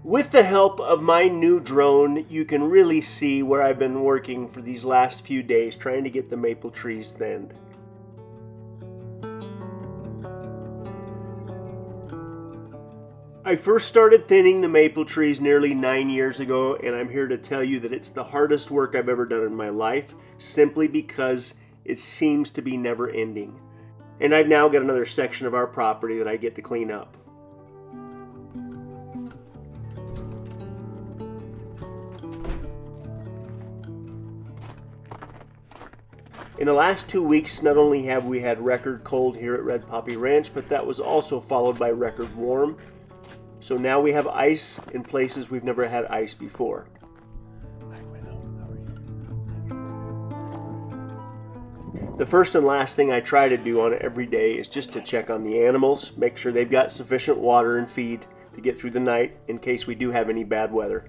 With the help of my new drone, you can really see where I've been working for these last few days trying to get the maple trees thinned. I first started thinning the maple trees nearly 9 years ago, and I'm here to tell you that it's the hardest work I've ever done in my life, simply because it seems to be never ending. And I've now got another section of our property that I get to clean up. In the last 2 weeks, not only have we had record cold here at Red Poppy Ranch, but that was also followed by record warm. So now we have ice in places we've never had ice before. The first and last thing I try to do on it every day is just to check on the animals, make sure they've got sufficient water and feed to get through the night in case we do have any bad weather.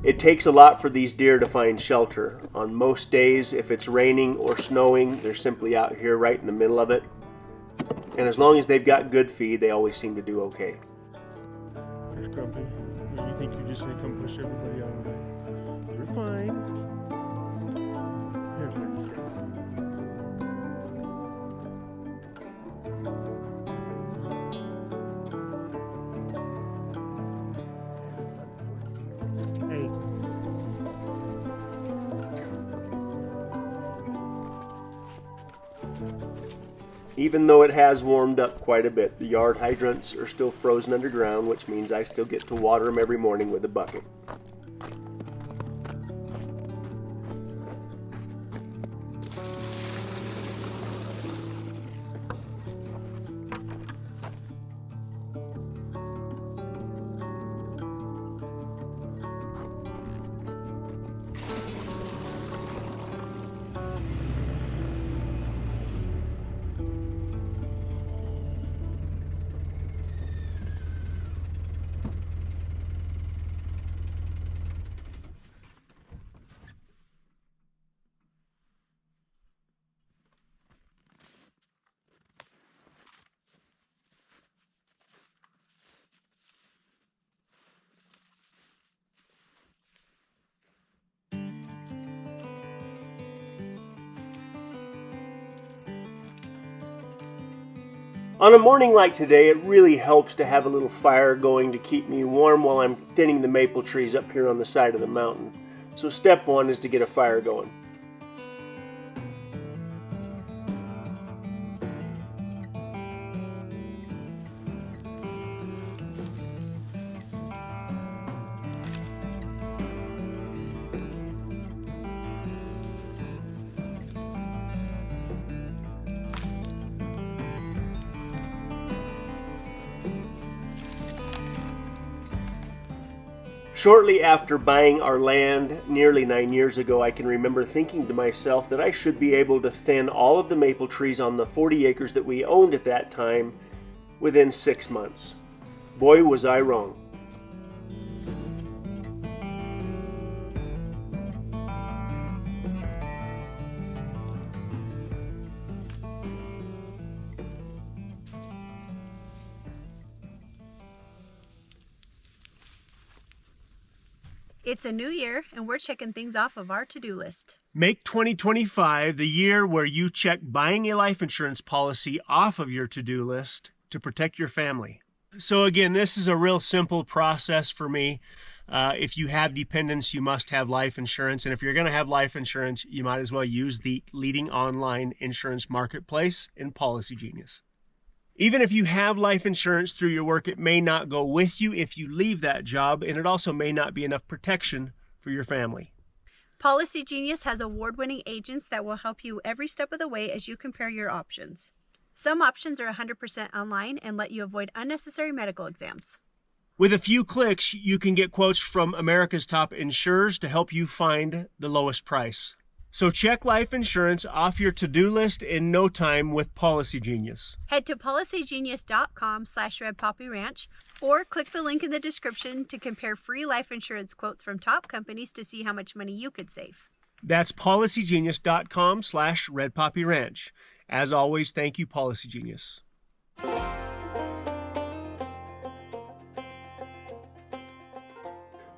It takes a lot for these deer to find shelter. On most days, if it's raining or snowing, they're simply out here right in the middle of it. And as long as they've got good feed, they always seem to do okay. There's Grumpy. You think you're just going to come push everybody out of the way? You're fine. Here's what he says. Hey. Even though it has warmed up quite a bit, the yard hydrants are still frozen underground, which means I still get to water them every morning with a bucket. On a morning like today, it really helps to have a little fire going to keep me warm while I'm thinning the maple trees up here on the side of the mountain. So step one is to get a fire going. Shortly after buying our land nearly 9 years ago, I can remember thinking to myself that I should be able to thin all of the maple trees on the 40 acres that we owned at that time within 6 months. Boy, was I wrong. It's a new year, and we're checking things off of our to-do list. Make 2025 the year where you check buying a life insurance policy off of your to-do list to protect your family. So again, this is a real simple process for me. If you have dependents, you must have life insurance. And if you're going to have life insurance, you might as well use the leading online insurance marketplace in Policy Genius. Even if you have life insurance through your work, it may not go with you if you leave that job, and it also may not be enough protection for your family. Policy Genius has award-winning agents that will help you every step of the way as you compare your options. Some options are 100% online and let you avoid unnecessary medical exams. With a few clicks, you can get quotes from America's top insurers to help you find the lowest price. So check life insurance off your to-do list in no time with Policy Genius. Head to policygenius.com/redpoppyranch or click the link in the description to compare free life insurance quotes from top companies to see how much money you could save. That's policygenius.com/redpoppyranch. As always, thank you, Policy Genius.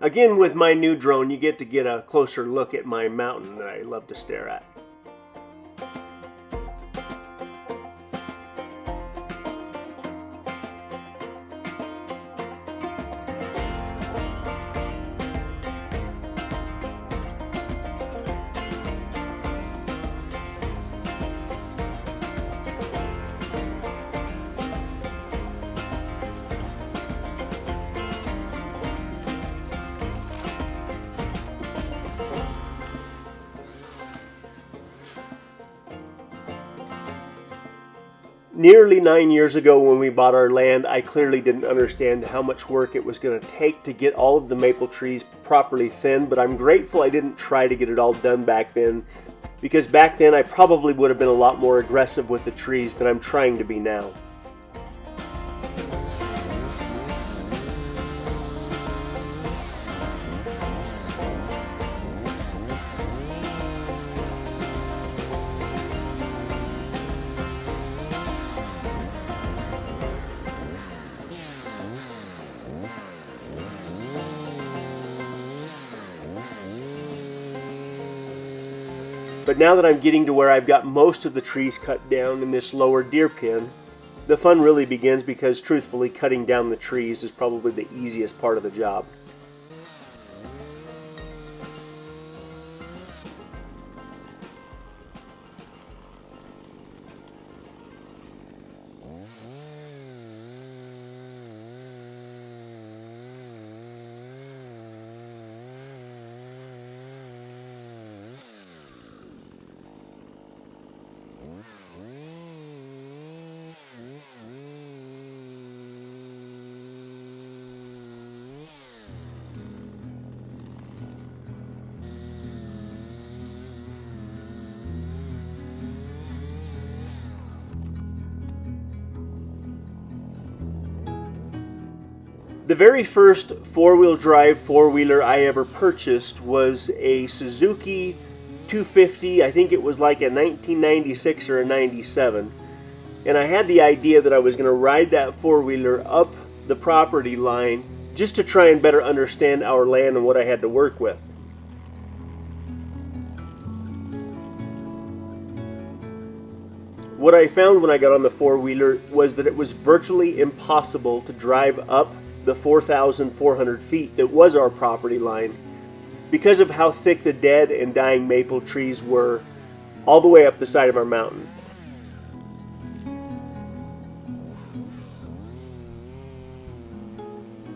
Again, with my new drone, you get to get a closer look at my mountain that I love to stare at. Nearly 9 years ago when we bought our land, I clearly didn't understand how much work it was going to take to get all of the maple trees properly thinned, but I'm grateful I didn't try to get it all done back then, because back then I probably would have been a lot more aggressive with the trees than I'm trying to be now. But now that I'm getting to where I've got most of the trees cut down in this lower deer pen, the fun really begins, because truthfully, cutting down the trees is probably the easiest part of the job. The very first four-wheel drive four-wheeler I ever purchased was a Suzuki 250. I think it was like a 1996 or a 97. And I had the idea that I was going to ride that four-wheeler up the property line just to try and better understand our land and what I had to work with. What I found when I got on the four-wheeler was that it was virtually impossible to drive up the 4,400 feet that was our property line because of how thick the dead and dying maple trees were all the way up the side of our mountain.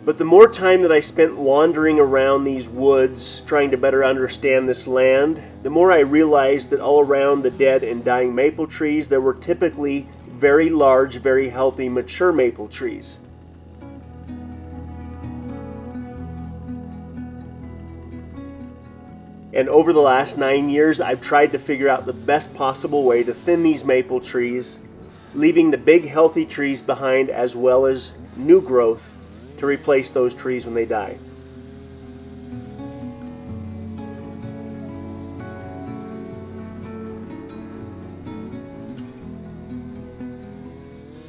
But the more time that I spent wandering around these woods trying to better understand this land, the more I realized that all around the dead and dying maple trees there were typically very large, very healthy, mature maple trees. And over the last 9 years, I've tried to figure out the best possible way to thin these maple trees, leaving the big healthy trees behind as well as new growth to replace those trees when they die.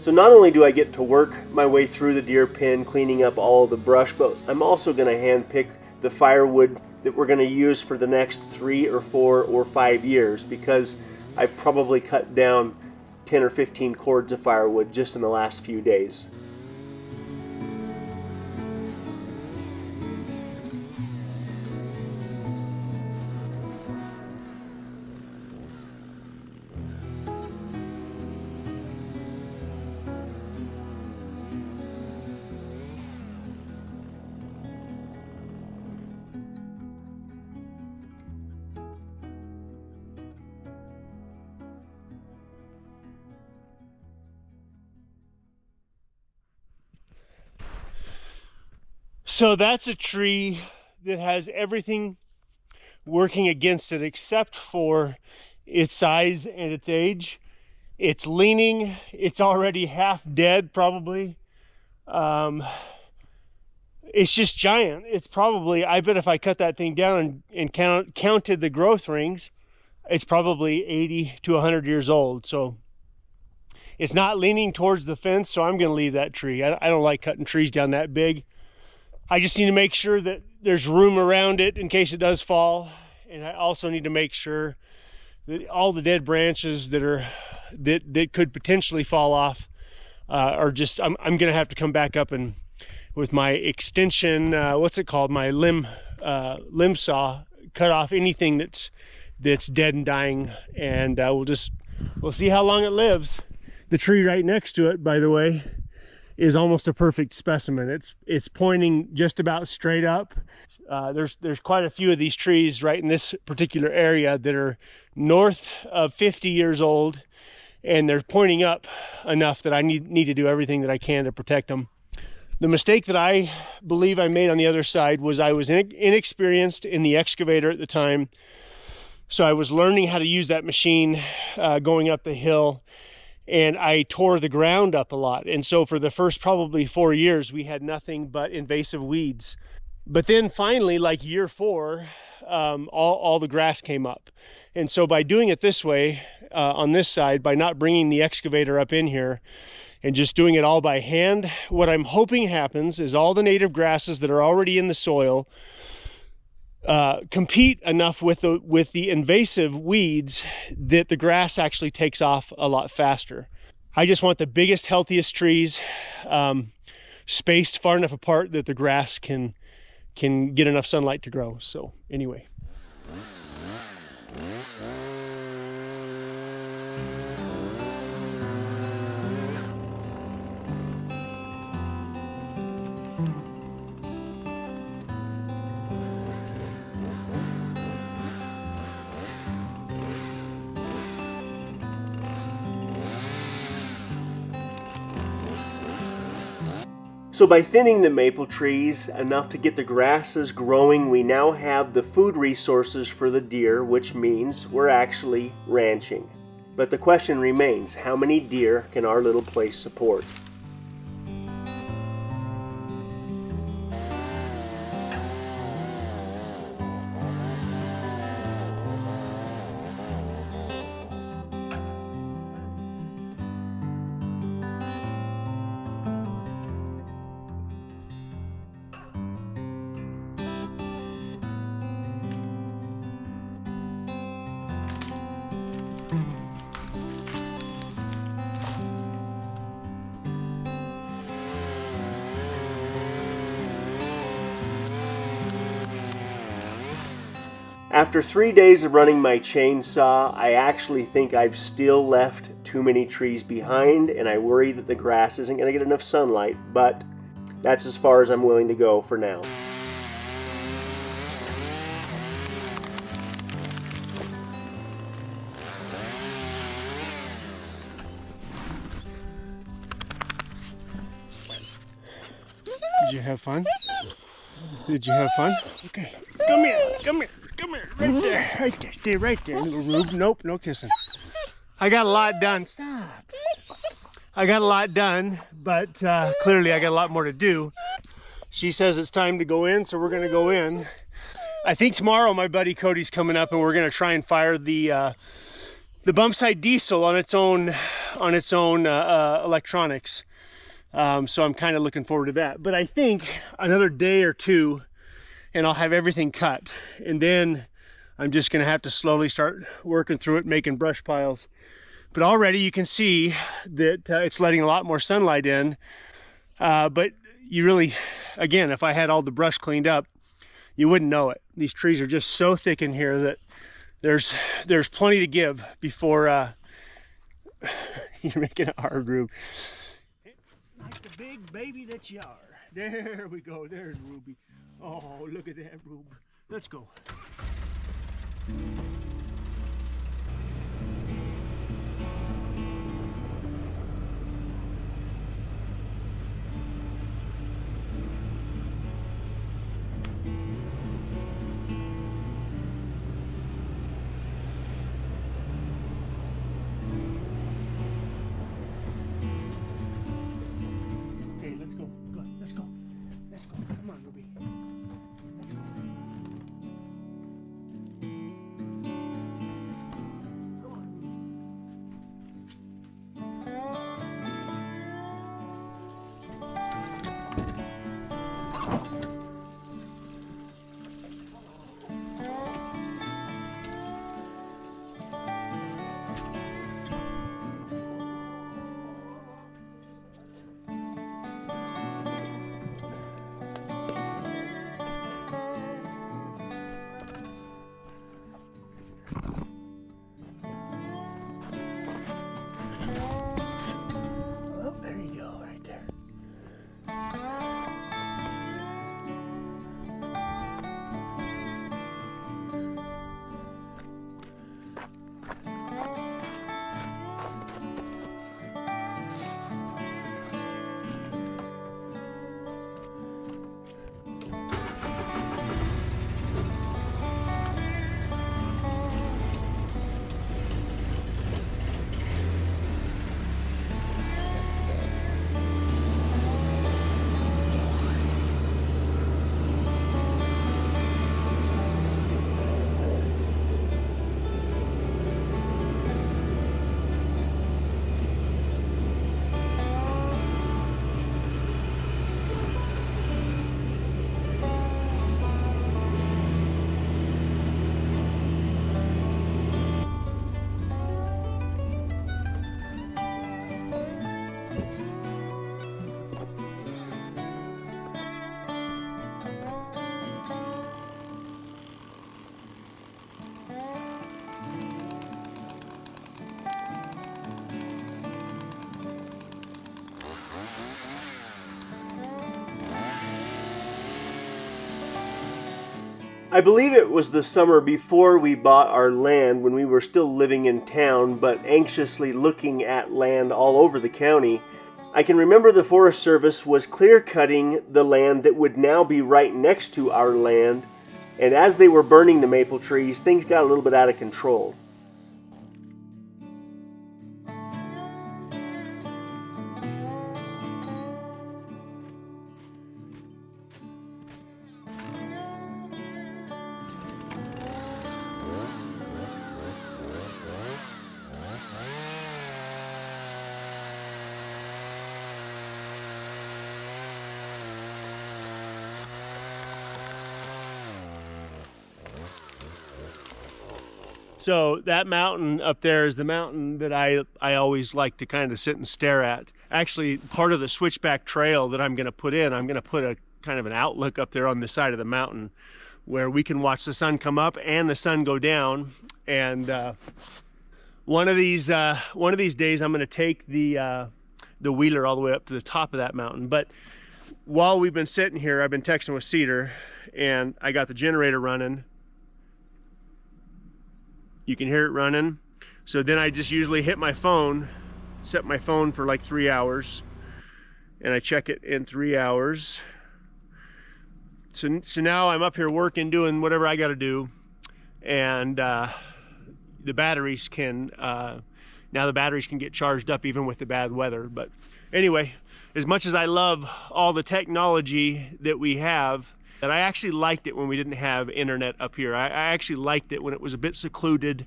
So not only do I get to work my way through the deer pen cleaning up all of the brush, but I'm also going to hand pick the firewood that we're going to use for the next 3 or 4 or 5 years, because I've probably cut down 10 or 15 cords of firewood just in the last few days. So that's a tree that has everything working against it except for its size and its age. It's leaning, it's already half dead probably. It's just giant. It's probably, I bet if I cut that thing down and counted the growth rings, it's probably 80 to 100 years old. So it's not leaning towards the fence, so I'm going to leave that tree. I don't like cutting trees down that big. I just need to make sure that there's room around it in case it does fall. And I also need to make sure that all the dead branches that could potentially fall off are just, I'm going to have to come back up and with my extension, what's it called? My limb saw, cut off anything that's dead and dying. And we'll see how long it lives. The tree right next to it, by the way, is almost a perfect specimen. It's pointing just about straight up. There's quite a few of these trees right in this particular area that are north of 50 years old, and they're pointing up enough that I need to do everything that I can to protect them. The mistake that I believe I made on the other side was I was inexperienced in the excavator at the time, so I was learning how to use that machine going up the hill. And I tore the ground up a lot. And so for the first probably 4 years, we had nothing but invasive weeds. But then finally, like year 4, all the grass came up. And so by doing it this way, on this side, by not bringing the excavator up in here and just doing it all by hand, what I'm hoping happens is all the native grasses that are already in the soil compete enough with the invasive weeds that the grass actually takes off a lot faster. I just want the biggest, healthiest trees spaced far enough apart that the grass can get enough sunlight to grow. So anyway. So by thinning the maple trees enough to get the grasses growing, we now have the food resources for the deer, which means we're actually ranching. But the question remains, how many deer can our little place support? After 3 days of running my chainsaw, I actually think I've still left too many trees behind, and I worry that the grass isn't going to get enough sunlight, but that's as far as I'm willing to go for now. Did you have fun? Did you have fun? Okay, come here, right there, stay right there, little Rube. Nope, no kissing. I got a lot done. Stop. I got a lot done, but clearly I got a lot more to do. She says it's time to go in, so we're gonna go in. I think tomorrow my buddy Cody's coming up, and we're gonna try and fire the bump side diesel on its own electronics. So I'm kind of looking forward to that. But I think another day or two and I'll have everything cut. And then I'm just gonna have to slowly start working through it, making brush piles. But already you can see that it's letting a lot more sunlight in. But you really, again, if I had all the brush cleaned up, you wouldn't know it. These trees are just so thick in here that there's plenty to give before you're making it hard, Rube. Like the big baby that you are. There we go. There's Ruby. Oh, look at that, Rube. Let's go. Okay, let's go. Let's go. Let's go. Come on. I believe it was the summer before we bought our land, when we were still living in town but anxiously looking at land all over the county. I can remember the Forest Service was clear cutting the land that would now be right next to our land, and as they were burning the maple trees, things got a little bit out of control. So that mountain up there is the mountain that I always like to kind of sit and stare at. Actually, part of the switchback trail that I'm going to put a kind of an outlook up there on the side of the mountain where we can watch the sun come up and the sun go down. And one of these days I'm going to take the wheeler all the way up to the top of that mountain. But while we've been sitting here, I've been texting with Cedar, and I got the generator running. You can hear it running. So then I just usually hit my phone, set my phone for like 3 hours, and I check it in 3 hours. So now I'm up here working, doing whatever I got to do, and the batteries can get charged up even with the bad weather. But anyway, as much as I love all the technology that we have, and I actually liked it when we didn't have internet up here. I actually liked it when it was a bit secluded.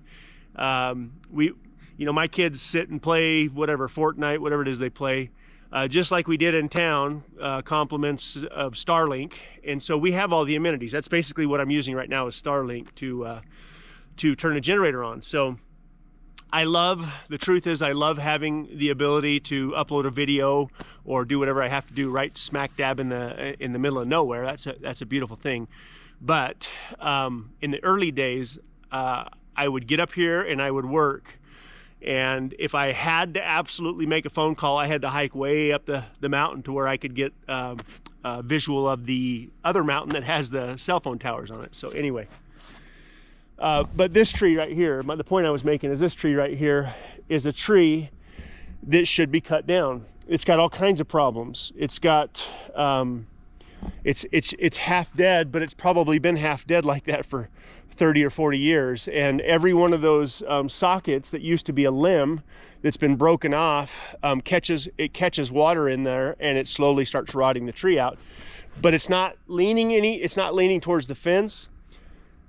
My kids sit and play whatever, Fortnite, whatever it is they play, just like we did in town, compliments of Starlink. And so we have all the amenities. That's basically what I'm using right now is Starlink to turn a generator on. So the truth is I love having the ability to upload a video or do whatever I have to do right smack dab in the middle of nowhere. That's a beautiful thing. But in the early days, I would get up here and I would work. And if I had to absolutely make a phone call, I had to hike way up the mountain to where I could get a visual of the other mountain that has the cell phone towers on it. So anyway. But this tree right here, the point I was making is this tree right here is a tree that should be cut down. It's got all kinds of problems. It's got, it's half dead, but it's probably been half dead like that for 30 or 40 years. And every one of those sockets that used to be a limb that's been broken off catches water in there, and it slowly starts rotting the tree out. But it's not leaning towards the fence.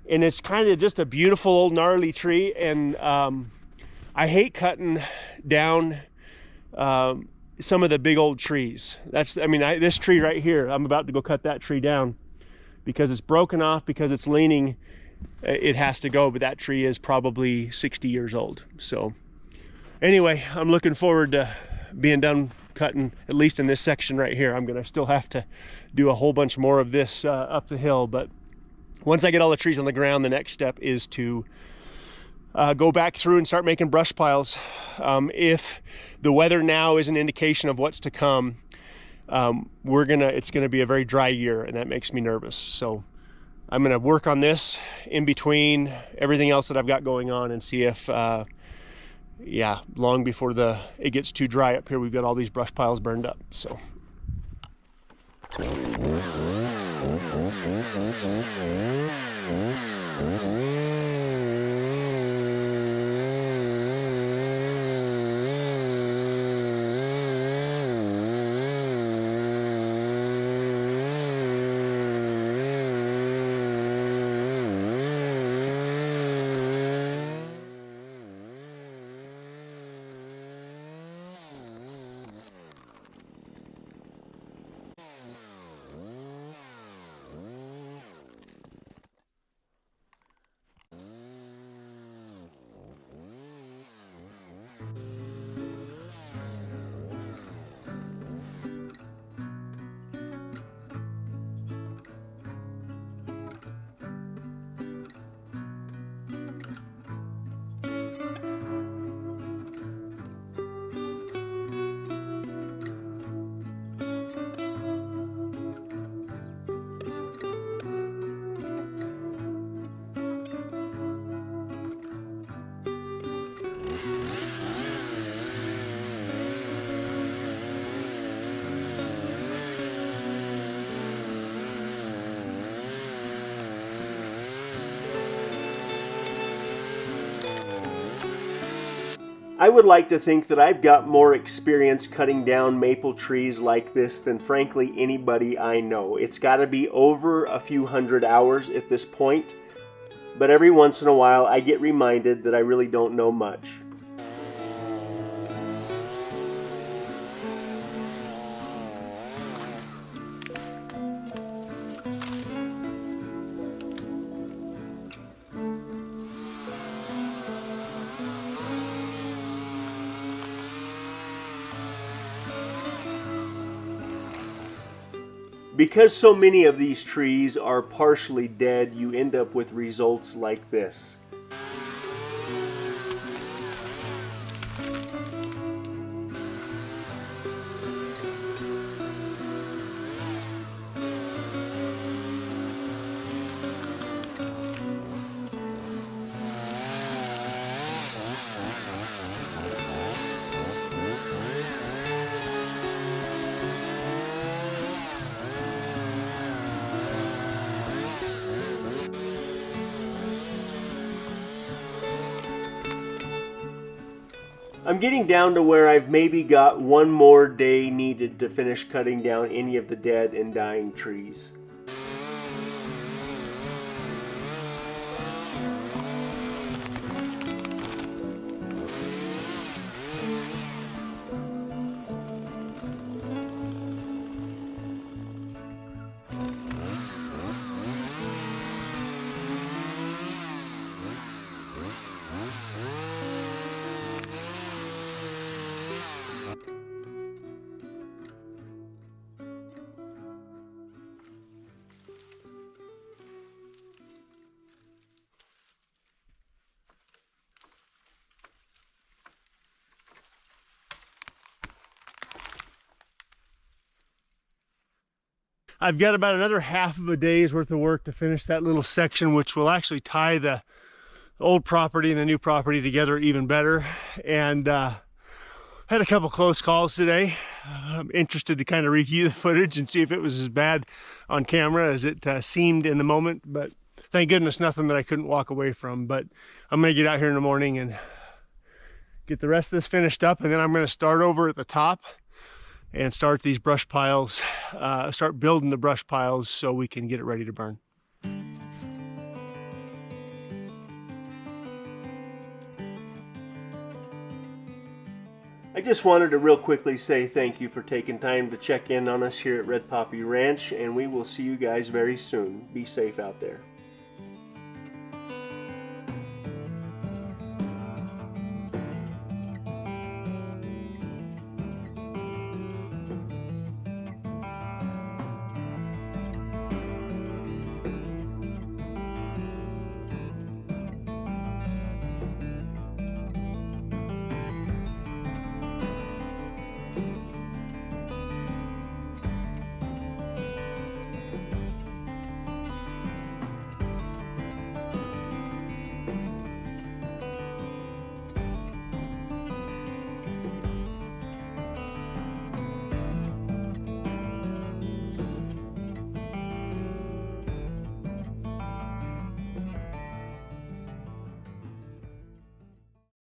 And it's kind of just a beautiful old gnarly tree, and I hate cutting down some of the big old trees. This tree right here, I'm about to go cut that tree down because it's broken off, because it's leaning. It has to go, but that tree is probably 60 years old. So anyway, I'm looking forward to being done cutting, at least in this section right here. I'm gonna still have to do a whole bunch more of this up the hill, but once I get all the trees on the ground, the next step is to go back through and start making brush piles. If the weather now is an indication of what's to come, it's gonna be a very dry year, and that makes me nervous. So I'm gonna work on this in between everything else that I've got going on and see if, long before it gets too dry up here, we've got all these brush piles burned up. So. I would like to think that I've got more experience cutting down maple trees like this than frankly anybody I know. It's got to be over a few hundred hours at this point, but every once in a while I get reminded that I really don't know much. Because so many of these trees are partially dead, you end up with results like this. I'm getting down to where I've maybe got one more day needed to finish cutting down any of the dead and dying trees. I've got about another half of a day's worth of work to finish that little section, which will actually tie the old property and the new property together even better. And had a couple close calls today. I'm interested to kind of review the footage and see if it was as bad on camera as it seemed in the moment. But thank goodness nothing that I couldn't walk away from. But I'm going to get out here in the morning and get the rest of this finished up. And then I'm going to start over at the top and start these brush piles, start building the brush piles so we can get it ready to burn. I just wanted to real quickly say thank you for taking time to check in on us here at Red Poppy Ranch, and we will see you guys very soon. Be safe out there.